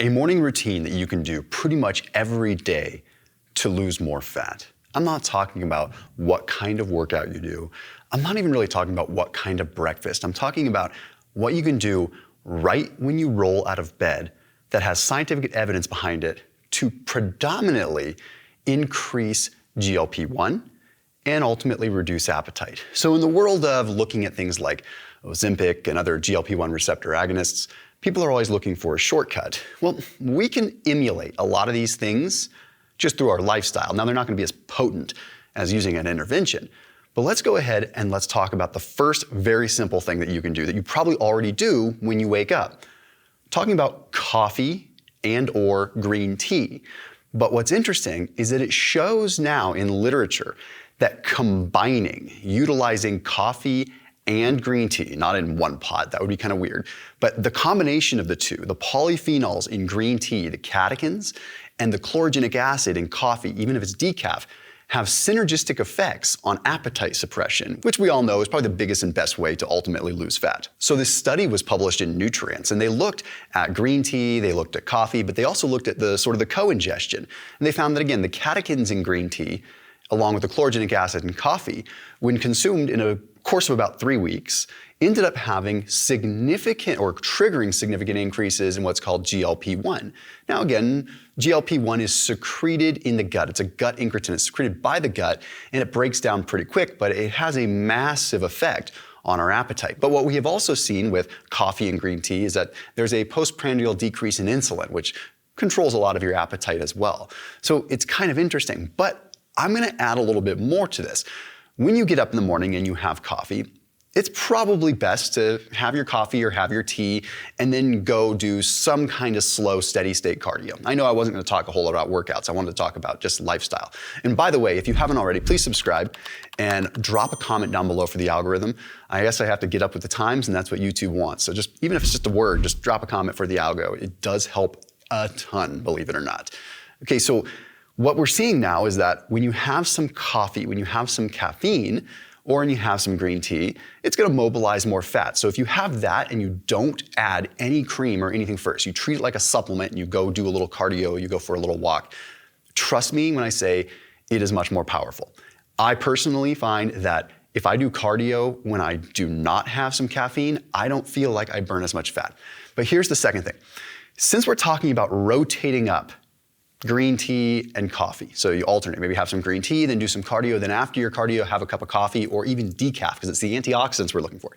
A morning routine that you can do pretty much every day to lose more fat. I'm not talking about what kind of workout you do. I'm not even really talking about what kind of breakfast. I'm talking about what you can do right when you roll out of bed that has scientific evidence behind it to predominantly increase GLP-1 and ultimately reduce appetite. So in the world of looking at things like Ozempic and other GLP-1 receptor agonists, people are always looking for a shortcut. Well, we can emulate a lot of these things just through our lifestyle. Now, they're not going to be as potent as using an intervention, but let's go ahead and let's talk about the first very simple thing that you can do that you probably already do when you wake up. Talking about coffee and or green tea. But what's interesting is that it shows now in literature that combining, utilizing coffee and green tea, not in one pot, that would be kind of weird, but the combination of the two, the polyphenols in green tea, the catechins, and the chlorogenic acid in coffee, even if it's decaf, have synergistic effects on appetite suppression, which we all know is probably the biggest and best way to ultimately lose fat. So this study was published in Nutrients, and they looked at green tea, they looked at coffee, but they also looked at the sort of the co-ingestion. And they found that, again, the catechins in green tea, along with the chlorogenic acid in coffee, when consumed in a course of about 3 weeks, ended up having significant or triggering significant increases in what's called GLP-1. Now again, GLP-1 is secreted in the gut. It's a gut incretin. It's secreted by the gut and it breaks down pretty quick, but it has a massive effect on our appetite. But what we have also seen with coffee and green tea is that there's a postprandial decrease in insulin, which controls a lot of your appetite as well. So it's kind of interesting, but I'm gonna add a little bit more to this. When you get up in the morning and you have coffee, it's probably best to have your coffee or have your tea and then go do some kind of slow, steady state cardio. I know I wasn't gonna talk a whole lot about workouts. I wanted to talk about just lifestyle. And by the way, if you haven't already, please subscribe and drop a comment down below for the algorithm. I guess I have to get up with the times and that's what YouTube wants. So just, even if it's just a word, just drop a comment for the algo. It does help a ton, believe it or not. Okay, so what we're seeing now is that when you have some coffee, when you have some caffeine, or when you have some green tea, it's gonna mobilize more fat. So if you have that and you don't add any cream or anything first, you treat it like a supplement and you go do a little cardio, you go for a little walk, trust me when I say it is much more powerful. I personally find that if I do cardio when I do not have some caffeine, I don't feel like I burn as much fat. But here's the second thing. Since we're talking about rotating up green tea and coffee. So you alternate, maybe have some green tea, then do some cardio, then after your cardio, have a cup of coffee or even decaf because it's the antioxidants we're looking for.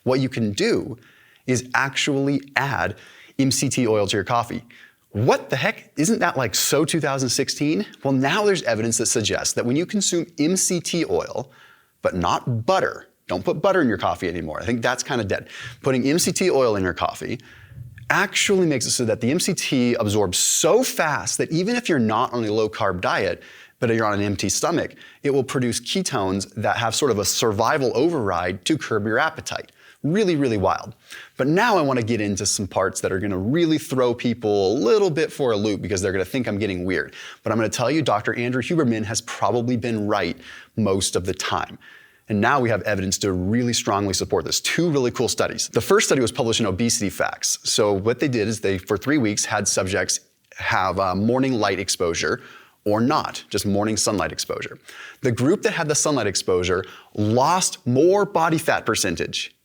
What you can do is actually add MCT oil to your coffee. What the heck? Isn't that like so 2016? Well, now there's evidence that suggests that when you consume MCT oil, but not butter, don't put butter in your coffee anymore. I think that's kind of dead. Putting MCT oil in your coffee actually makes it so that the MCT absorbs so fast that even if you're not on a low carb diet, but you're on an empty stomach, it will produce ketones that have sort of a survival override to curb your appetite. Really, really wild. But now I want to get into some parts that are going to really throw people a little bit for a loop because they're going to think I'm getting weird. But I'm going to tell you, Dr. Andrew Huberman has probably been right most of the time. And now we have evidence to really strongly support this. 2 really cool studies. The first study was published in Obesity Facts. So what they did is they, for 3 weeks, had subjects have morning light exposure or not, just morning sunlight exposure. The group that had the sunlight exposure lost more body fat percentage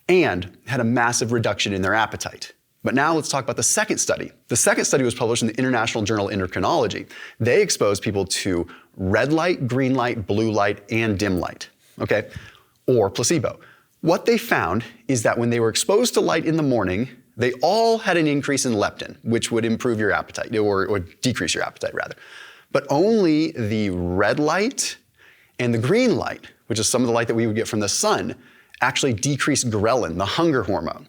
and had a massive reduction in their appetite. But now let's talk about the second study. The second study was published in the International Journal of Endocrinology. They exposed people to red light, green light, blue light, and dim light. Okay, or placebo. What they found is that when they were exposed to light in the morning, they all had an increase in leptin, which would improve your appetite, or decrease your appetite rather. But only the red light and the green light, which is some of the light that we would get from the sun, actually decreased ghrelin, the hunger hormone.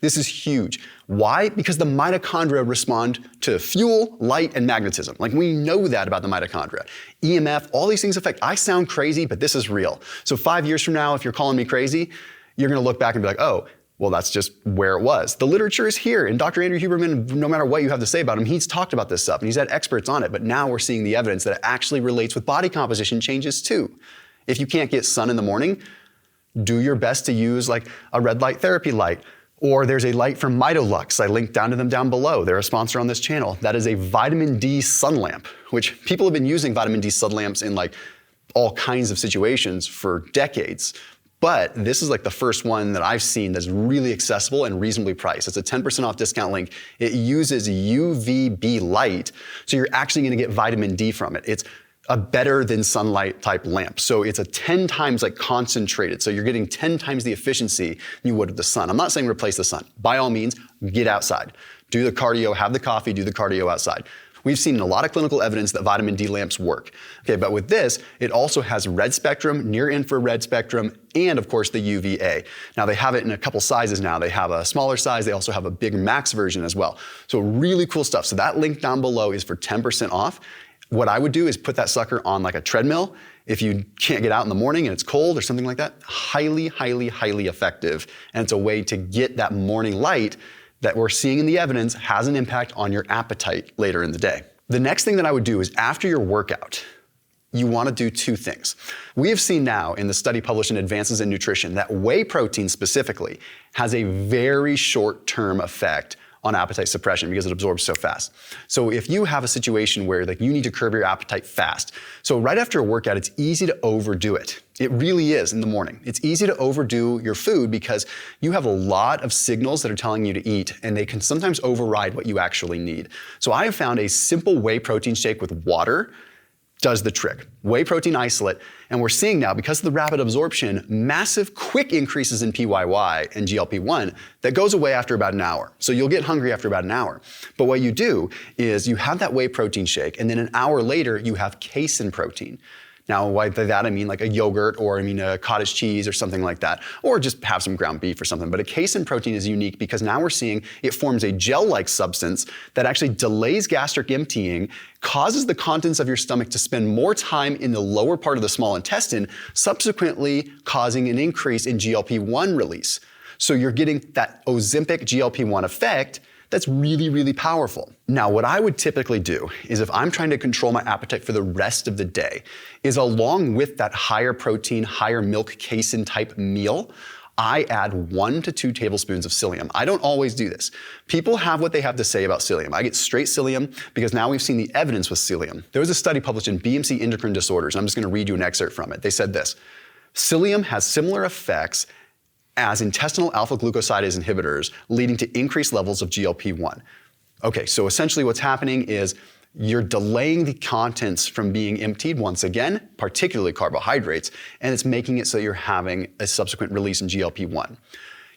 This is huge. Why? Because the mitochondria respond to fuel, light, and magnetism. Like, we know that about the mitochondria. EMF, all these things affect. I sound crazy, but this is real. So 5 years from now, if you're calling me crazy, you're gonna look back and be like, oh, well, that's just where it was. The literature is here, and Dr. Andrew Huberman, no matter what you have to say about him, he's talked about this stuff, and he's had experts on it, but now we're seeing the evidence that it actually relates with body composition changes too. If you can't get sun in the morning, do your best to use like a red light therapy light, Or there's a light from Mitolux. I linked down to them down below. They're a sponsor on this channel. That is a vitamin D sun lamp, which people have been using vitamin D sun lamps in like all kinds of situations for decades. But this is like the first one that I've seen that's really accessible and reasonably priced. It's a 10% off discount link. It uses UVB light, so you're actually gonna get vitamin D from it. It's a better than sunlight type lamp. So it's a 10 times like concentrated. So you're getting 10 times the efficiency you would of the sun. I'm not saying replace the sun. By all means, get outside. Do the cardio, have the coffee, do the cardio outside. We've seen a lot of clinical evidence that vitamin D lamps work. Okay, but with this, it also has red spectrum, near infrared spectrum, and of course the UVA. Now they have it in a couple sizes now. They have a smaller size, they also have a big max version as well. So really cool stuff. So that link down below is for 10% off. What I would do is put that sucker on like a treadmill. If you can't get out in the morning and it's cold or something like that, highly, highly, highly effective. And it's a way to get that morning light that we're seeing in the evidence has an impact on your appetite later in the day. The next thing that I would do is after your workout, you want to do two things. We have seen now in the study published in Advances in Nutrition that whey protein specifically has a very short-term effect on appetite suppression because it absorbs so fast. So if you have a situation where like you need to curb your appetite fast, so right after a workout, it's easy to overdo it. It really is in the morning. It's easy to overdo your food because you have a lot of signals that are telling you to eat, and they can sometimes override what you actually need. So I have found a simple whey protein shake with water does the trick. Whey protein isolate, and we're seeing now, because of the rapid absorption, massive quick increases in PYY and GLP-1 that goes away after about an hour. So you'll get hungry after about an hour. But what you do is you have that whey protein shake, and then an hour later, you have casein protein. Now, by that I mean like a yogurt or I mean a cottage cheese or something like that, or just have some ground beef or something. But a casein protein is unique because now we're seeing it forms a gel-like substance that actually delays gastric emptying, causes the contents of your stomach to spend more time in the lower part of the small intestine, subsequently causing an increase in GLP-1 release. So you're getting that Ozempic GLP-1 effect that's really, really powerful. Now, what I would typically do is if I'm trying to control my appetite for the rest of the day, is along with that higher protein, higher milk casein type meal, I add 1 to 2 tablespoons of psyllium. I don't always do this. People have what they have to say about psyllium. I get straight psyllium because now we've seen the evidence with psyllium. There was a study published in BMC Endocrine Disorders, and I'm just gonna read you an excerpt from it. They said this: psyllium has similar effects as intestinal alpha-glucosidase inhibitors, leading to increased levels of GLP-1. Okay, so essentially what's happening is you're delaying the contents from being emptied once again, particularly carbohydrates, and it's making it so you're having a subsequent release in GLP-1.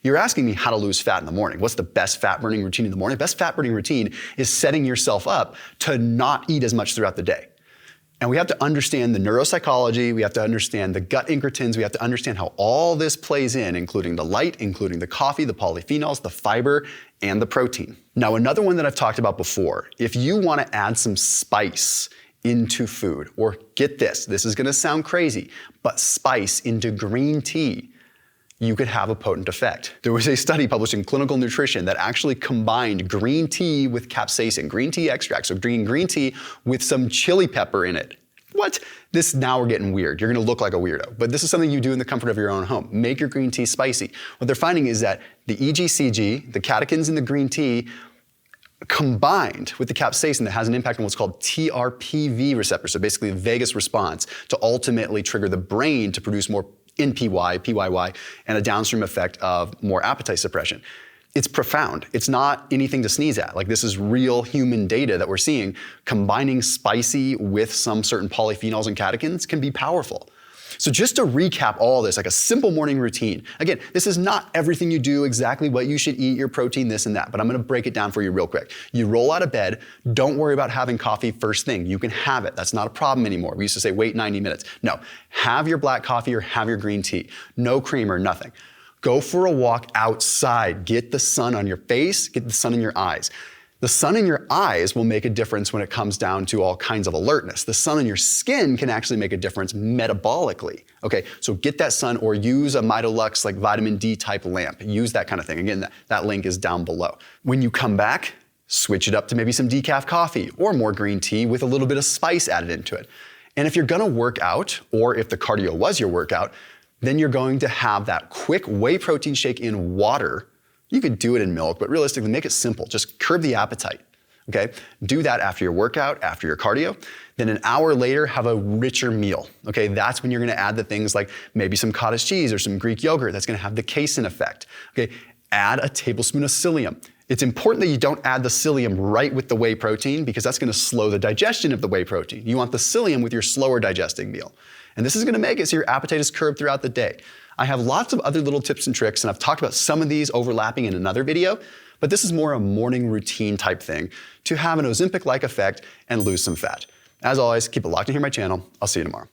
You're asking me how to lose fat in the morning. What's the best fat burning routine in the morning? The best fat burning routine is setting yourself up to not eat as much throughout the day. And we have to understand the neuropsychology, we have to understand the gut incretins, we have to understand how all this plays in, including the light, including the coffee, the polyphenols, the fiber, and the protein. Now, another one that I've talked about before, if you want to add some spice into food, or get this is gonna sound crazy, but spice into green tea, you could have a potent effect. There was a study published in Clinical Nutrition that actually combined green tea with capsaicin, green tea extract, so green tea with some chili pepper in it. What? Now we're getting weird. You're gonna look like a weirdo, but this is something you do in the comfort of your own home. Make your green tea spicy. What they're finding is that the EGCG, the catechins in the green tea, combined with the capsaicin that has an impact on what's called TRPV receptor, so basically the vagus response, to ultimately trigger the brain to produce more NPY, PYY, and a downstream effect of more appetite suppression. It's profound. It's not anything to sneeze at. Like, this is real human data that we're seeing. Combining spicy with some certain polyphenols and catechins can be powerful. So just to recap all this, like a simple morning routine. Again, this is not everything you do, exactly what you should eat, your protein, this and that, but I'm gonna break it down for you real quick. You roll out of bed, don't worry about having coffee first thing. You can have it, that's not a problem anymore. We used to say wait 90 minutes. No, have your black coffee or have your green tea. No cream or nothing. Go for a walk outside. Get the sun on your face, get the sun in your eyes. The sun in your eyes will make a difference when it comes down to all kinds of alertness. The sun in your skin can actually make a difference metabolically. Okay, so get that sun or use a Mitolux like vitamin D type lamp. Use that kind of thing. Again, that link is down below. When you come back, switch it up to maybe some decaf coffee or more green tea with a little bit of spice added into it. And if you're gonna work out, or if the cardio was your workout, then you're going to have that quick whey protein shake in water You could do it in milk, but realistically, make it simple. Just curb the appetite, okay? Do that after your workout, after your cardio. Then an hour later, have a richer meal, okay? That's when you're gonna add the things like maybe some cottage cheese or some Greek yogurt. That's gonna have the casein effect, okay? Add a tablespoon of psyllium. It's important that you don't add the psyllium right with the whey protein because that's gonna slow the digestion of the whey protein. You want the psyllium with your slower digesting meal. And this is gonna make it so your appetite is curbed throughout the day. I have lots of other little tips and tricks, and I've talked about some of these overlapping in another video, but this is more a morning routine type thing to have an Ozempic-like effect and lose some fat. As always, keep it locked in here on my channel. I'll see you tomorrow.